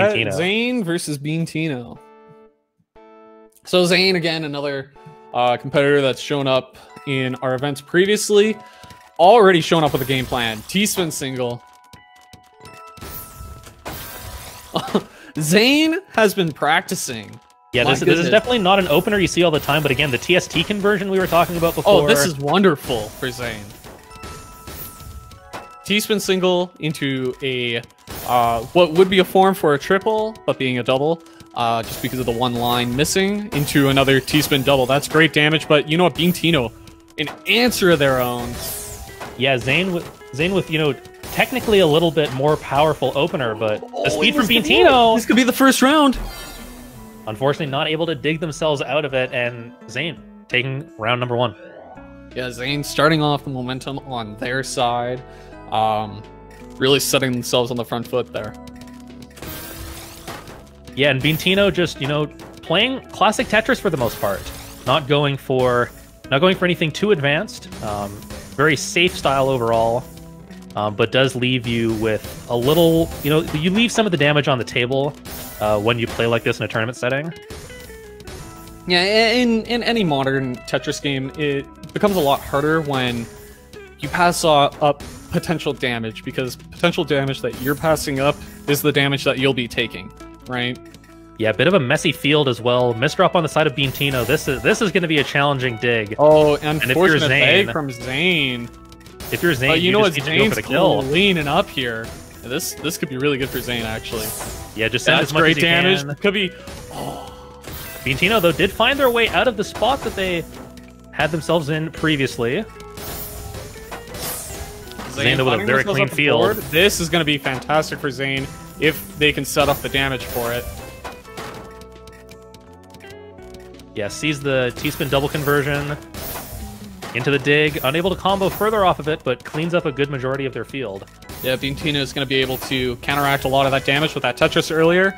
beentino. Zain versus beentino. So Zain, again, another competitor that's shown up in our events previously. Already shown up with a game plan. T-spin single. Zain has been practicing. Yeah, this is definitely not an opener you see all the time, but again, the TST conversion we were talking about before. Oh, this is wonderful for Zain. T-spin single into a what would be a form for a triple, but being a double, just because of the one line missing, into another T-spin double. That's great damage, but you know what, beentino, an answer of their own. Yeah, Zain with you know, technically a little bit more powerful opener, but the speed from beentino. This could be the first round. Unfortunately, not able to dig themselves out of it, and Zain taking round number 1. Yeah, Zain starting off the momentum on their side, really setting themselves on the front foot there. Yeah, and beentino just, you know, playing classic Tetris for the most part, not going for anything too advanced. Very safe style overall, but does leave you with a little, you know, you leave some of the damage on the table when you play like this in a tournament setting. Yeah, in any modern Tetris game, it becomes a lot harder when you pass up potential damage, because potential damage that you're passing up is the damage that you'll be taking, right? Yeah, a bit of a messy field as well. Misdrop on the side of beentino. This is going to be a challenging dig. Oh, unfortunate leg from Zain. If you're Zain, you know what, just need to go for the kill. Leaning up here. This could be really good for Zain, actually. Yeah, just send as much as you damage. can. Could be. Oh. beentino, though, did find their way out of the spot that they had themselves in previously. Zain with a very clean field. This is going to be fantastic for Zain if they can set up the damage for it. Yeah, sees the T-spin double conversion into the dig, unable to combo further off of it, but cleans up a good majority of their field. Yeah, beentino is going to be able to counteract a lot of that damage with that Tetris earlier.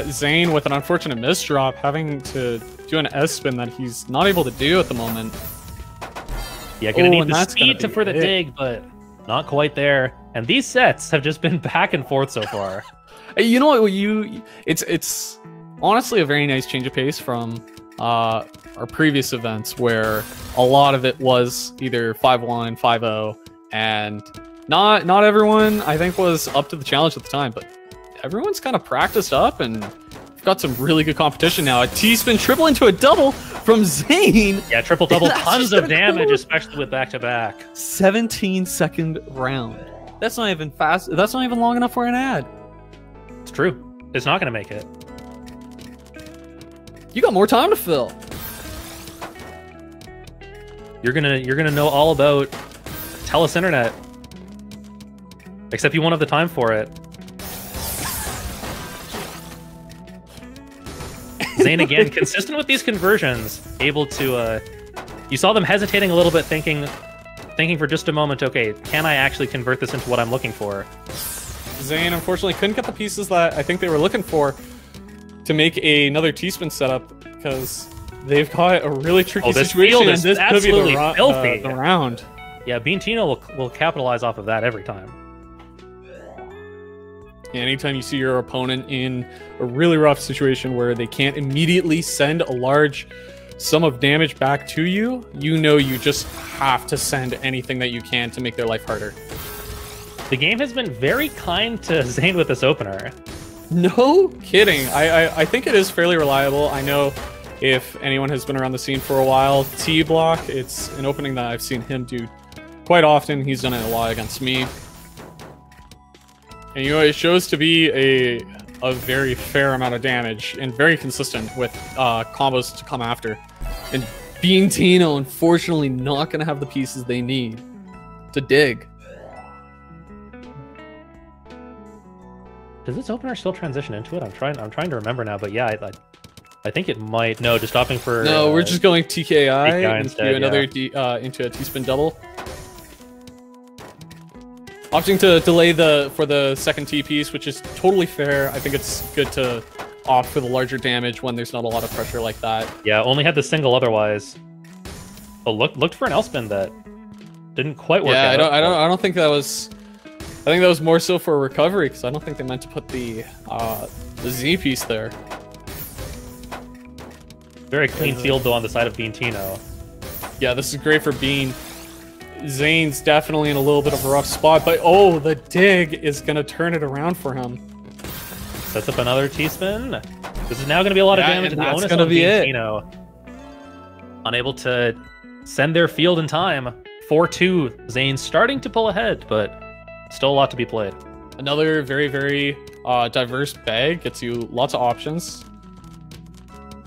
Zain with an unfortunate misdrop, having to do an S-spin that he's not able to do at the moment. Yeah, gonna need the speed for the dig, but not quite there. And these sets have just been back and forth so far. You know what? It's honestly a very nice change of pace from our previous events, where a lot of it was either 5-1, 5-0, and not everyone, I think, was up to the challenge at the time, but everyone's kind of practiced up, and we've got some really good competition now. A T-spin triple into a double from Zain. Yeah, triple-double, tons of damage, especially with back-to-back. 17-second round. That's not even fast. That's not even long enough for an ad. It's true. It's not going to make it. You got more time to fill. You're gonna know all about Telus Internet. Except you won't have the time for it. Zain again, consistent with these conversions, able to you saw them hesitating a little bit, thinking for just a moment, okay, can I actually convert this into what I'm looking for? Zain unfortunately couldn't get the pieces that I think they were looking for to make another T-spin setup, because they've got a really tricky situation, and this could be the round. Yeah, beentino will capitalize off of that every time. Yeah, anytime you see your opponent in a really rough situation where they can't immediately send a large sum of damage back to you, you know you just have to send anything that you can to make their life harder. The game has been very kind to Zain with this opener. No kidding. I think it is fairly reliable. I know if anyone has been around the scene for a while, T-block, it's an opening that I've seen him do quite often. He's done it a lot against me. And you know, it shows to be a very fair amount of damage and very consistent with combos to come after. And beentino, unfortunately, not going to have the pieces they need to dig. Does this opener still transition into it? I'm trying to remember now, but yeah, I think it might. No, just opting for. No, we're just going TKI into instead, another into a T-spin double. Opting to delay for the second T piece, which is totally fair. I think it's good to opt for the larger damage when there's not a lot of pressure like that. Yeah, only had the single otherwise. But looked for an L-spin that didn't quite work out. I don't think that was think that was more so for recovery, because I don't think they meant to put the Z piece there. Very clean field, though, on the side of beentino. Yeah, this is great for Bean. Zane's definitely in a little bit of a rough spot, but oh, the dig is going to turn it around for him. Sets up another T-spin. This is now going to be a lot of damage, and the onus on beentino. Unable to send their field in time. 4-2. Zain starting to pull ahead, but still a lot to be played. Another very, very diverse bag. Gets you lots of options.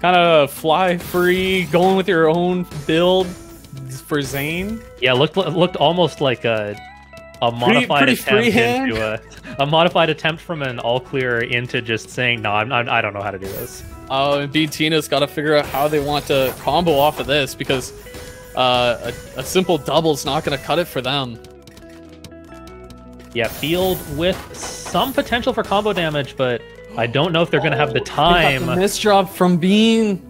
Kind of fly free, going with your own build for Zain. Yeah, looked almost like a modified attempt into a modified attempt from an all clear into just saying, no, I don't know how to do this. Oh, and beentino's got to figure out how they want to combo off of this, because a simple double's not going to cut it for them. Yeah, field with some potential for combo damage, but I don't know if they're going to have the time. The misdrop from Bean.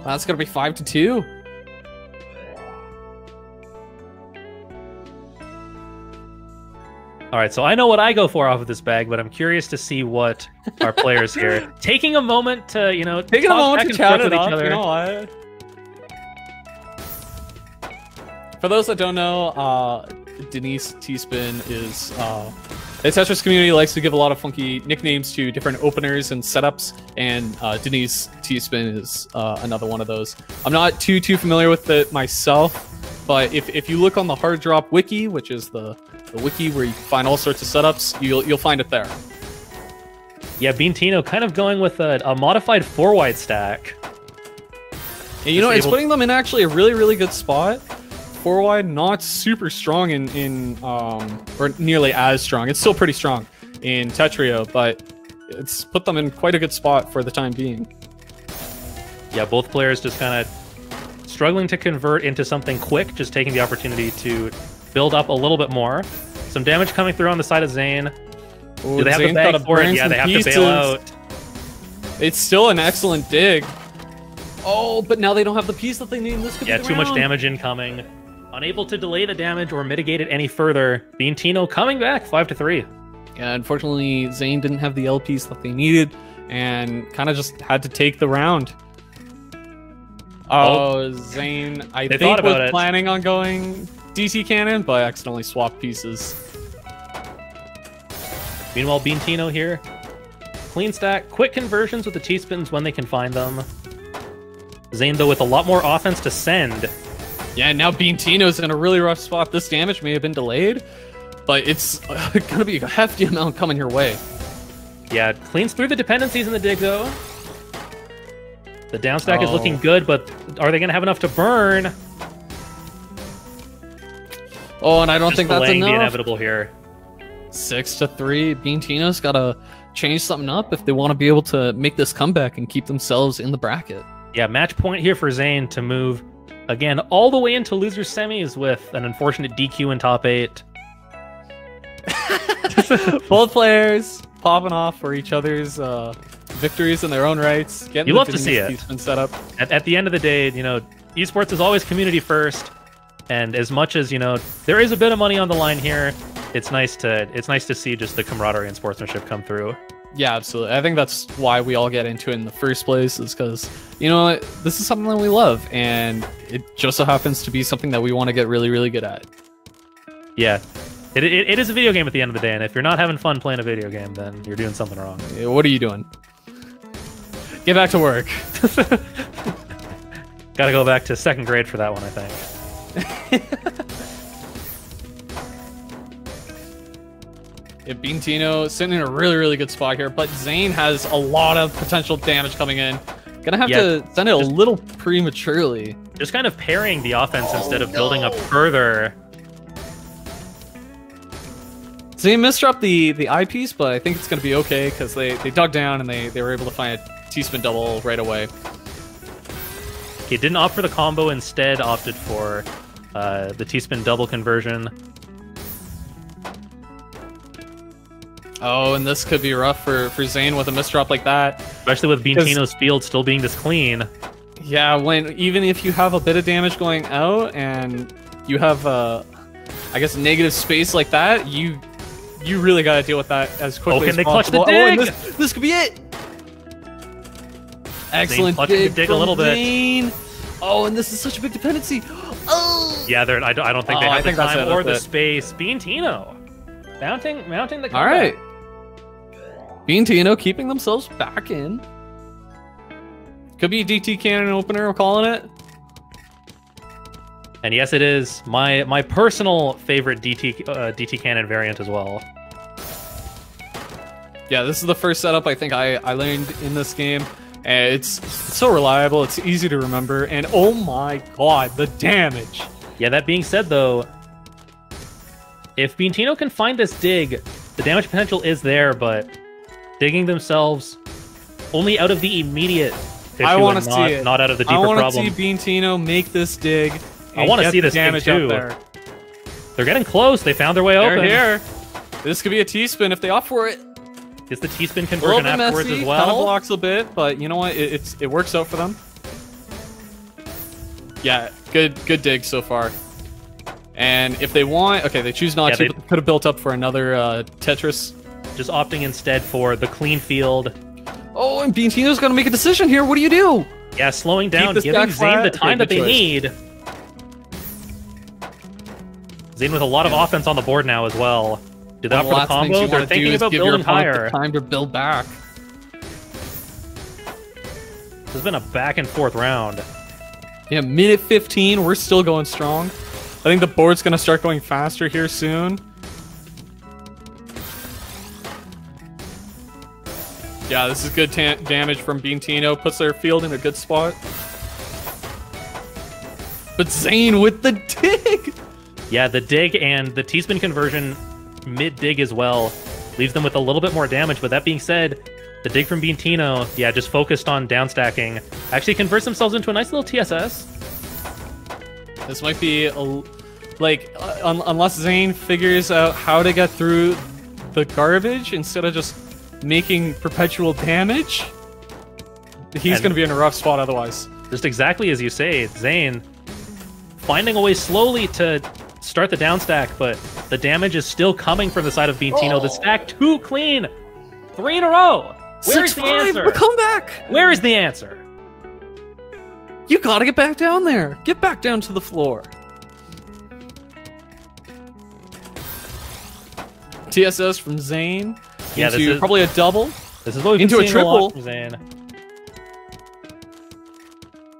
That's going to be 5-2. All right, so I know what I go for off of this bag, but I'm curious to see what our players here. Taking a moment to, you know, taking a moment to chat with it each up, other. you know what? For those that don't know, Denise T-Spin is the Tetris community likes to give a lot of funky nicknames to different openers and setups, and Denise T-Spin is another one of those. I'm not too familiar with it myself, but if you look on the Hard Drop wiki, which is the wiki where you can find all sorts of setups, you'll find it there. Yeah, beentino kind of going with a modified 4-wide stack. And you know, it's putting them in actually a really good spot. 4-wide, not super strong in or nearly as strong. It's still pretty strong in Tetrio, but it's put them in quite a good spot for the time being. Yeah, both players just kind of struggling to convert into something quick, just taking the opportunity to build up a little bit more. Some damage coming through on the side of Zain. Ooh, do they have the bag for it? Yeah, they have to bail out. It's still an excellent dig. Oh, but now they don't have the piece that they need. This could be too much damage incoming. Unable to delay the damage or mitigate it any further. beentino coming back 5-3. Yeah, unfortunately, Zain didn't have the L piece that they needed and kind of just had to take the round. Oh, Zain, I think was planning on going DC cannon, but I accidentally swapped pieces. Meanwhile, beentino here. Clean stack, quick conversions with the T-spins when they can find them. Zain, though, with a lot more offense to send. Yeah, now beentino's in a really rough spot. This damage may have been delayed, but it's gonna be a hefty amount coming your way. Yeah, cleans through the dependencies in the dig, though. The down stack is looking good, but are they gonna have enough to burn? Oh, and I don't think that's enough. The inevitable here. 6-3. beentino's gotta change something up if they want to be able to make this comeback and keep themselves in the bracket. Yeah, match point here for Zain to move again all the way into loser semis with an unfortunate DQ in top 8. Both players popping off for each other's victories in their own rights. You love to see it. Set up. At the end of the day, you know, esports is always community first, and as much as, you know, there is a bit of money on the line here, it's nice to see just the camaraderie and sportsmanship come through. Yeah, absolutely. I think that's why we all get into it in the first place, is because, you know, this is something that we love, and it just so happens to be something that we want to get really good at. Yeah. It is a video game at the end of the day, and if you're not having fun playing a video game, then you're doing something wrong. What are you doing? Get back to work. Gotta go back to 2nd grade for that one, I think. Yeah, beentino sitting in a really good spot here, but Zain has a lot of potential damage coming in. Gonna have to send it a little prematurely. Just kind of parrying the offense instead of building up further. Zain misdropped the eye piece, but I think it's gonna be okay because they dug down and they were able to find a T-spin double right away. He didn't opt for the combo, instead opted for the T-spin double conversion. Oh, and this could be rough for Zain with a misdrop like that. Especially with beentino's field still being this clean. Yeah, even if you have a bit of damage going out and you have I guess negative space like that, you you really got to deal with that as quickly as can they clutch possible. the dig? Oh, and this could be it. Excellent clutching the dig dig a from little bit. Zain. Oh, and this is such a big dependency. Oh. Yeah, I don't think they have the time or the it. space. beentino mounting the comeback. All right. beentino keeping themselves back in. Could be a DT cannon opener, we're calling it. And yes, it is my personal favorite DT cannon variant as well. Yeah, this is the first setup I think I learned in this game. And it's so reliable, it's easy to remember, and oh my god, the damage. Yeah, that being said though, if beentino can find this dig, the damage potential is there, but digging themselves only out of the immediate issue I want to and see it. not out of the deeper I want problem. to see beentino make this dig. I want to see this damage dig too. up there. They're getting close. They found their way They're open. here. This could be a T-spin if they opt for it. Gets the T-spin A conversion little bit afterwards messy, as kind of well. blocks a bit, but you know what? It works out for them. Yeah, good dig so far. And if they want, okay, they choose not to. But they could have built up for another Tetris. Just opting instead for the clean field. Oh, and beentino's got to make a decision here. What do you do? Yeah, slowing down, giving Zain the time that they need. Zain with a lot of offense on the board now as well. Do that for the combo? They're thinking about building higher. Time to build back. This has been a back and forth round. Yeah, minute 15. We're still going strong. I think the board's going to start going faster here soon. Yeah, this is good damage from beentino. Puts their field in a good spot. But Zain with the dig! Yeah, the dig and the T-spin conversion mid-dig as well leaves them with a little bit more damage. But that being said, the dig from beentino, yeah, just focused on downstacking, actually converts themselves into a nice little TSS. This might be, unless Zain figures out how to get through the garbage instead of just making perpetual damage, he's going to be in a rough spot otherwise. Just exactly as you say, Zain finding a way slowly to start the downstack, but the damage is still coming from the side of beentino. The stack too clean. 3 in a row. Where's the answer? Come back. Where is the answer? You gotta get back down there. Get back down to the floor. TSS from Zain. Yeah, this is probably a double. This is what we've into been a seeing a lot triple. from Zain.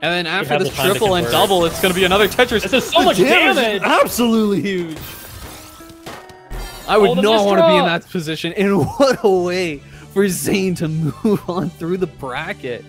And then after the triple and double, it's going to be another Tetris. This is so much damage! Absolutely huge. I would not want to be in that position. And what a way for Zain to move on through the bracket.